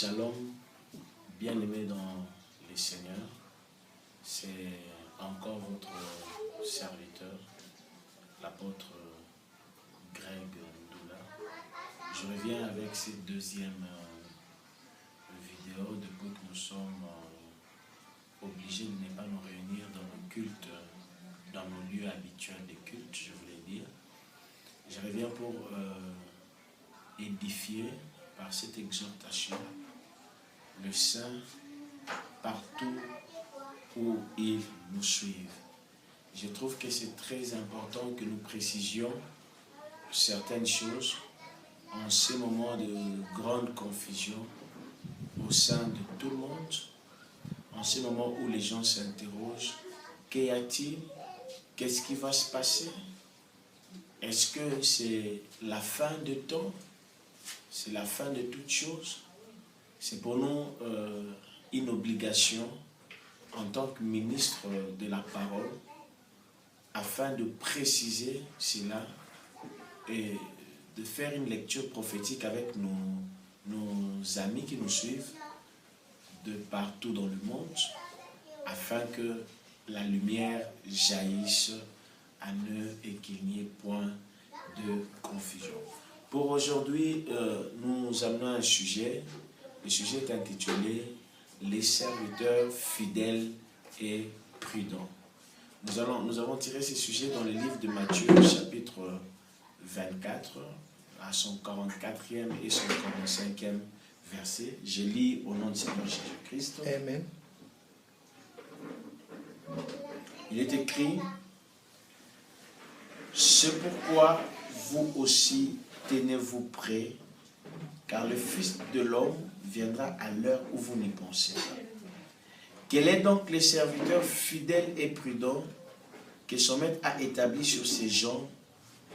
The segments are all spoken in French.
Shalom, bien-aimés dans les Seigneurs, c'est encore votre serviteur, l'apôtre Greg Ndoula. Je reviens avec cette deuxième vidéo depuis que nous sommes obligés de ne pas nous réunir dans nos cultes, dans nos lieux habituels de culte, je voulais dire. Je reviens pour édifier par cette exhortation le saint partout où ils nous suivent. Je trouve que c'est très important que nous précisions certaines choses en ces moments de grande confusion au sein de tout le monde, en ces moments où les gens s'interrogent, qu'y a-t-il? Qu'est-ce qui va se passer? Est-ce que c'est la fin de temps? C'est la fin de toutes choses? C'est pour nous une obligation en tant que ministre de la parole afin de préciser cela et de faire une lecture prophétique avec nos amis qui nous suivent de partout dans le monde afin que la lumière jaillisse à eux et qu'il n'y ait point de confusion. Pour aujourd'hui, nous amenons un sujet. Le sujet est intitulé « Les serviteurs fidèles et prudents ». Nous avons tiré ce sujet dans le livre de Matthieu, chapitre 24, à son 44e et son 45e verset. Je lis au nom du Seigneur Jésus-Christ. Amen. Il est écrit « C'est pourquoi vous aussi tenez-vous prêts, car le Fils de l'homme viendra à l'heure où vous n'y pensez pas. Quel est donc les serviteurs fidèles et prudents que son maître a établis sur ces gens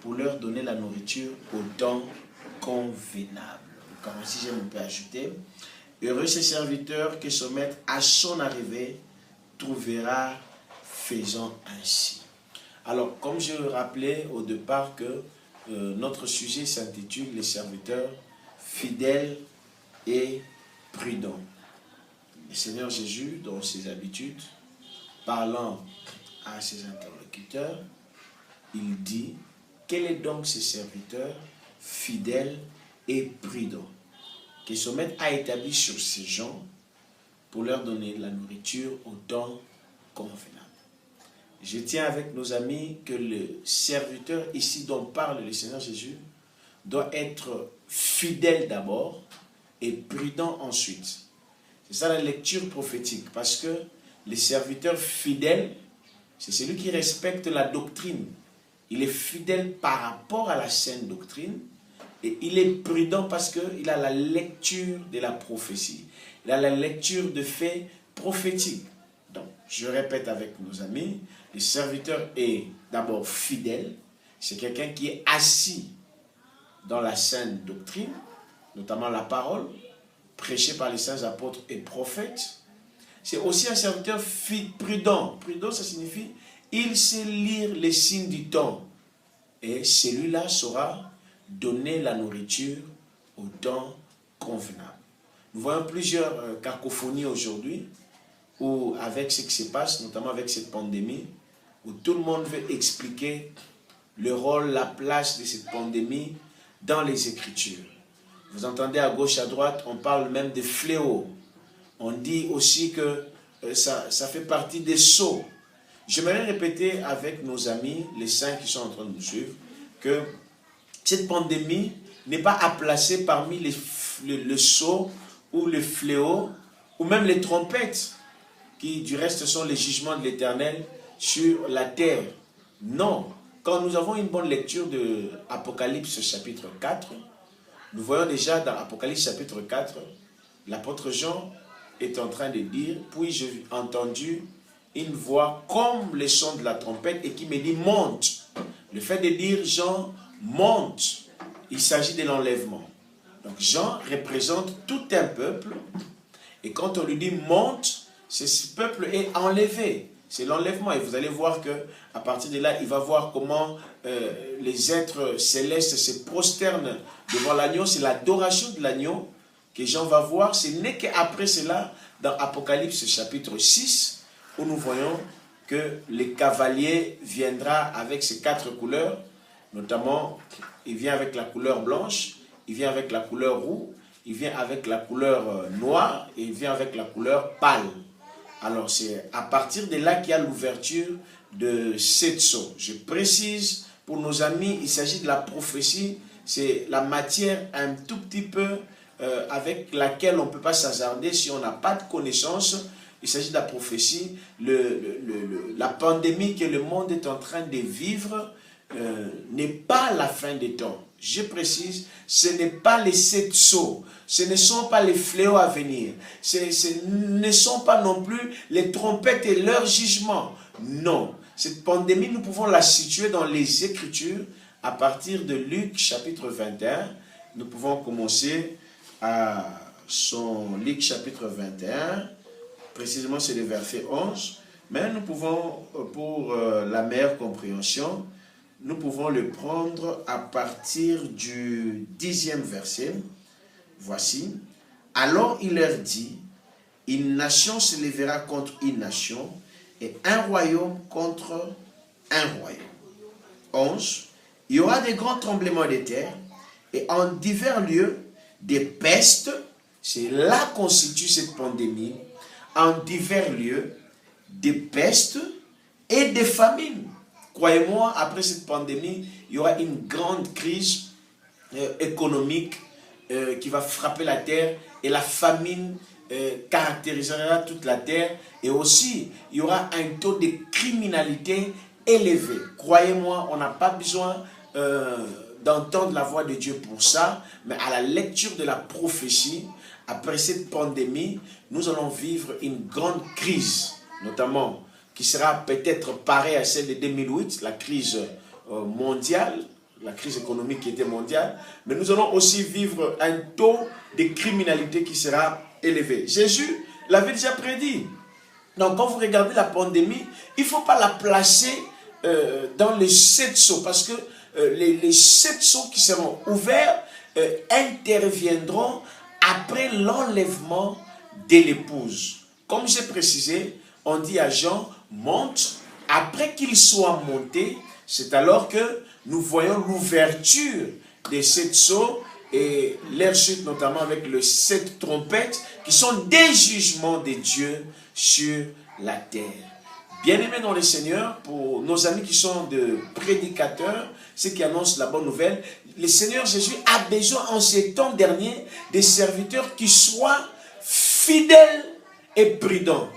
pour leur donner la nourriture au temps convenable. » Comme si je peux ajouter, heureux ces serviteurs que son maître à son arrivée trouvera faisant ainsi. Alors, comme je rappelais au départ que notre sujet s'intitule « Les serviteurs fidèles et prudents ». Le Seigneur Jésus, dans ses habitudes, parlant à ses interlocuteurs, il dit « Quel est donc ces serviteurs fidèles et prudents que son maître a établi sur ces gens pour leur donner la nourriture au temps convenable ?» Je tiens avec nos amis que le serviteur ici dont parle le Seigneur Jésus doit être fidèle d'abord et prudent ensuite. C'est ça la lecture prophétique, parce que le serviteur fidèle, c'est celui qui respecte la doctrine. Il est fidèle par rapport à la saine doctrine et il est prudent parce qu'il a la lecture de la prophétie. Il a la lecture de faits prophétiques. Donc, je répète avec nos amis, le serviteur est d'abord fidèle. C'est quelqu'un qui est assis dans la saine doctrine, notamment la parole, prêchée par les saints apôtres et prophètes. C'est aussi un serviteur prudent. Prudent, ça signifie il sait lire les signes du temps. Et celui-là saura donner la nourriture au temps convenable. Nous voyons plusieurs cacophonies aujourd'hui, où avec ce qui se passe, notamment avec cette pandémie, où tout le monde veut expliquer le rôle, la place de cette pandémie dans les Écritures. Vous entendez à gauche, à droite, on parle même de fléaux. On dit aussi que ça fait partie des sceaux. J'aimerais répéter avec nos amis, les saints qui sont en train de nous suivre, que cette pandémie n'est pas à placer parmi le sceau ou le fléau, ou même les trompettes, qui du reste sont les jugements de l'Éternel sur la terre. Non, quand nous avons une bonne lecture de Apocalypse chapitre 4, nous voyons déjà dans Apocalypse chapitre 4, l'apôtre Jean est en train de dire, puis j'ai entendu une voix comme le son de la trompette et qui me dit monte. Le fait de dire Jean monte, il s'agit de l'enlèvement. Donc Jean représente tout un peuple et quand on lui dit monte, ce peuple est enlevé. C'est l'enlèvement et vous allez voir que à partir de là, il va voir comment les êtres célestes se prosternent devant l'agneau. C'est l'adoration de l'agneau que Jean va voir, ce n'est qu'après cela, dans Apocalypse chapitre 6, où nous voyons que le cavalier viendra avec ses 4 couleurs, notamment, il vient avec la couleur blanche, il vient avec la couleur roux, il vient avec la couleur noire et il vient avec la couleur pâle. Alors, c'est à partir de là qu'il y a l'ouverture de 7 sceaux. Je précise, pour nos amis, il s'agit de la prophétie, c'est la matière un tout petit peu avec laquelle on ne peut pas s'hasarder si on n'a pas de connaissance. Il s'agit de la prophétie, la pandémie que le monde est en train de vivre n'est pas la fin des temps. Je précise, ce n'est pas les 7 sceaux, ce ne sont pas les fléaux à venir, ce ne sont pas non plus les trompettes et leur jugement. Non, cette pandémie, nous pouvons la situer dans les Écritures à partir de Luc chapitre 21. Nous pouvons commencer à son Luc chapitre 21, précisément c'est le verset 11, mais nous pouvons, pour la meilleure compréhension, nous pouvons le prendre à partir du 10e verset. Voici. Alors il leur dit, une nation se lèvera contre une nation et un royaume contre un royaume. 11. Il y aura des grands tremblements de terre et en divers lieux des pestes, c'est là qu'on situe cette pandémie, en divers lieux des pestes et des famines. Croyez-moi, après cette pandémie, il y aura une grande crise économique qui va frapper la terre et la famine caractérisera toute la terre et aussi il y aura un taux de criminalité élevé. Croyez-moi, on n'a pas besoin d'entendre la voix de Dieu pour ça, mais à la lecture de la prophétie, après cette pandémie, nous allons vivre une grande crise, notamment qui sera peut-être pareille à celle de 2008, la crise mondiale, la crise économique qui était mondiale, mais nous allons aussi vivre un taux de criminalité qui sera élevé. Jésus l'avait déjà prédit. Donc quand vous regardez la pandémie, il ne faut pas la placer dans les 7 sceaux, parce que les 7 sceaux qui seront ouverts interviendront après l'enlèvement de l'épouse. Comme j'ai précisé, on dit à Jean, monte. Après qu'il soit monté, c'est alors que nous voyons l'ouverture des 7 sceaux et leur chute, notamment avec les 7 trompettes, qui sont des jugements de Dieu sur la terre. Bien-aimés dans le Seigneur, pour nos amis qui sont de prédicateurs, ceux qui annoncent la bonne nouvelle, le Seigneur Jésus a besoin en ces temps derniers des serviteurs qui soient fidèles et prudents.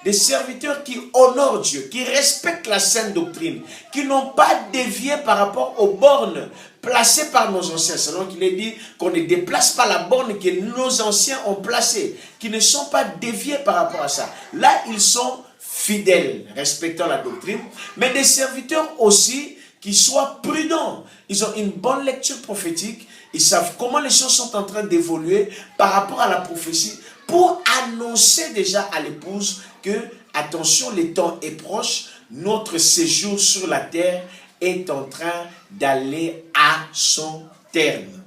Des serviteurs qui honorent Dieu, qui respectent la sainte doctrine, qui n'ont pas dévié par rapport aux bornes placées par nos anciens. Selon qu'il est dit qu'on ne déplace pas la borne que nos anciens ont placée, qui ne sont pas déviés par rapport à ça. Là, ils sont fidèles, respectant la doctrine, mais des serviteurs aussi qui soient prudents. Ils ont une bonne lecture prophétique, ils savent comment les choses sont en train d'évoluer par rapport à la prophétie, pour annoncer déjà à l'épouse que, attention, le temps est proche, notre séjour sur la terre est en train d'aller à son terme.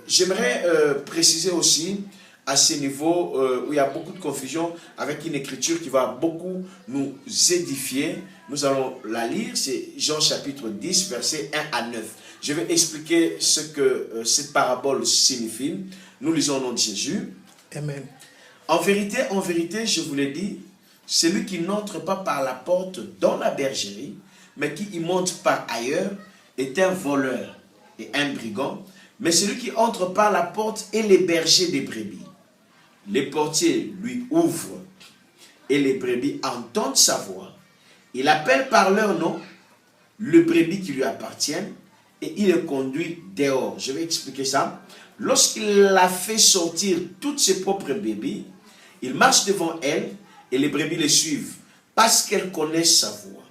J'aimerais préciser aussi, à ce niveau où il y a beaucoup de confusion, avec une écriture qui va beaucoup nous édifier. Nous allons la lire, c'est Jean chapitre 10, versets 1 à 9. Je vais expliquer ce que cette parabole signifie. Nous lisons au nom de Jésus. Amen. En vérité, je vous l'ai dit, celui qui n'entre pas par la porte dans la bergerie, mais qui y monte par ailleurs, est un voleur et un brigand. Mais celui qui entre par la porte est le berger des brebis. Les portiers lui ouvrent et les brebis entendent sa voix. Il appelle par leur nom le brebis qui lui appartiennent et il les conduit dehors. Je vais expliquer ça. Lorsqu'il a fait sortir toutes ses propres brebis, il marche devant elles et les brebis les suivent parce qu'elles connaissent sa voix.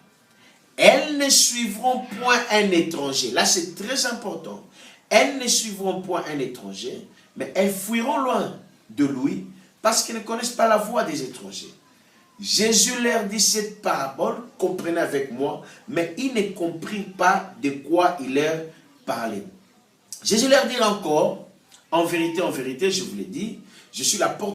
Elles ne suivront point un étranger. Là, c'est très important. Elles ne suivront point un étranger, mais elles fuiront loin de lui parce qu'elles ne connaissent pas la voix des étrangers. Jésus leur dit cette parabole, comprenez avec moi, mais ils ne comprirent pas de quoi il leur parlait. Jésus leur dit encore, en vérité, je vous l'ai dit, je suis la porte